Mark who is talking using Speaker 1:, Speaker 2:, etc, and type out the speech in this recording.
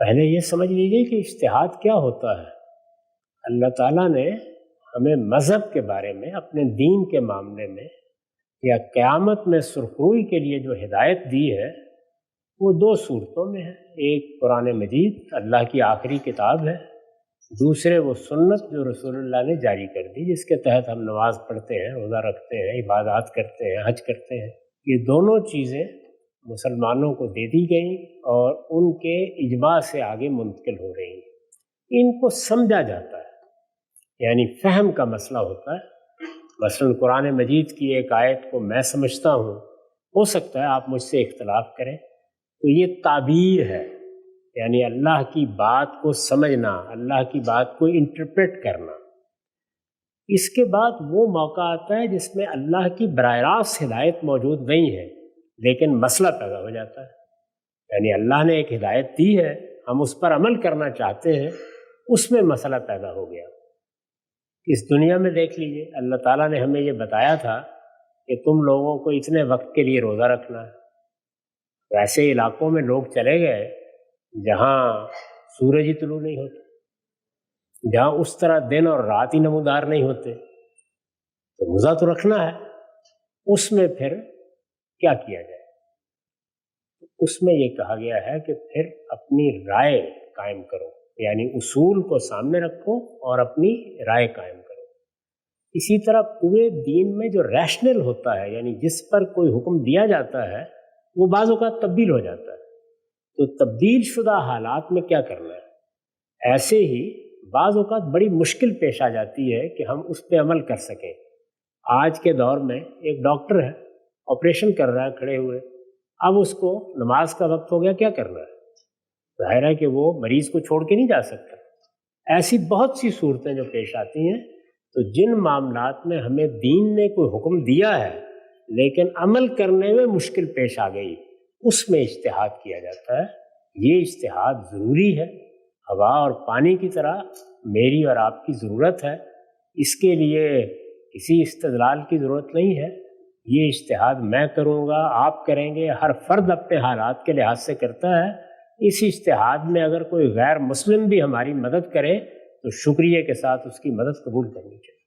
Speaker 1: پہلے یہ سمجھ لیجیے کہ اجتہاد کیا ہوتا ہے۔ اللہ تعالیٰ نے ہمیں مذہب کے بارے میں، اپنے دین کے معاملے میں یا قیامت میں سرخروئی کے لیے جو ہدایت دی ہے وہ دو صورتوں میں ہے۔ ایک قرآن مجید اللہ کی آخری کتاب ہے، دوسرے وہ سنت جو رسول اللہ نے جاری کر دی، جس کے تحت ہم نماز پڑھتے ہیں، روزہ رکھتے ہیں، عبادات کرتے ہیں، حج کرتے ہیں۔ یہ دونوں چیزیں مسلمانوں کو دے دی گئیں اور ان کے اجماع سے آگے منتقل ہو رہی ہیں۔ ان کو سمجھا جاتا ہے، یعنی فہم کا مسئلہ ہوتا ہے۔ مثلا قرآن مجید کی ایک آیت کو میں سمجھتا ہوں، ہو سکتا ہے آپ مجھ سے اختلاف کریں، تو یہ تعبیر ہے، یعنی اللہ کی بات کو سمجھنا، اللہ کی بات کو انٹرپریٹ کرنا۔ اس کے بعد وہ موقع آتا ہے جس میں اللہ کی براہ راست ہدایت موجود نہیں ہے لیکن مسئلہ پیدا ہو جاتا ہے، یعنی اللہ نے ایک ہدایت دی ہے، ہم اس پر عمل کرنا چاہتے ہیں، اس میں مسئلہ پیدا ہو گیا۔ اس دنیا میں دیکھ لیجئے، اللہ تعالیٰ نے ہمیں یہ بتایا تھا کہ تم لوگوں کو اتنے وقت کے لیے روزہ رکھنا ہے۔ ویسے علاقوں میں لوگ چلے گئے جہاں سورج ہی طلوع نہیں ہوتا، جہاں اس طرح دن اور رات ہی نمودار نہیں ہوتے، تو روزہ تو رکھنا ہے۔ اس میں پھر کیا کیا جائے؟ اس میں یہ کہا گیا ہے کہ پھر اپنی رائے قائم کرو، یعنی اصول کو سامنے رکھو اور اپنی رائے قائم کرو۔ اسی طرح پورے دین میں جو ریشنل ہوتا ہے، یعنی جس پر کوئی حکم دیا جاتا ہے، وہ بعض اوقات تبدیل ہو جاتا ہے، تو تبدیل شدہ حالات میں کیا کرنا ہے؟ ایسے ہی بعض اوقات بڑی مشکل پیش آ جاتی ہے کہ ہم اس پہ عمل کر سکیں۔ آج کے دور میں ایک ڈاکٹر ہے، آپریشن کر رہا ہے کھڑے ہوئے، اب اس کو نماز کا وقت ہو گیا، کیا کرنا ہے؟ ظاہر ہے کہ وہ مریض کو چھوڑ کے نہیں جا سکتا۔ ایسی بہت سی صورتیں جو پیش آتی ہیں، تو جن معاملات میں ہمیں دین نے کوئی حکم دیا ہے لیکن عمل کرنے میں مشکل پیش آ گئی، اس میں اجتہاد کیا جاتا ہے۔ یہ اجتہاد ضروری ہے، ہوا اور پانی کی طرح میری اور آپ کی ضرورت ہے، اس کے لیے کسی استدلال کی ضرورت نہیں ہے۔ یہ اجتہاد میں کروں گا، آپ کریں گے، ہر فرد اپنے حالات کے لحاظ سے کرتا ہے۔ اس اجتہاد میں اگر کوئی غیر مسلم بھی ہماری مدد کرے تو شکریہ کے ساتھ اس کی مدد قبول کرنی چاہیے۔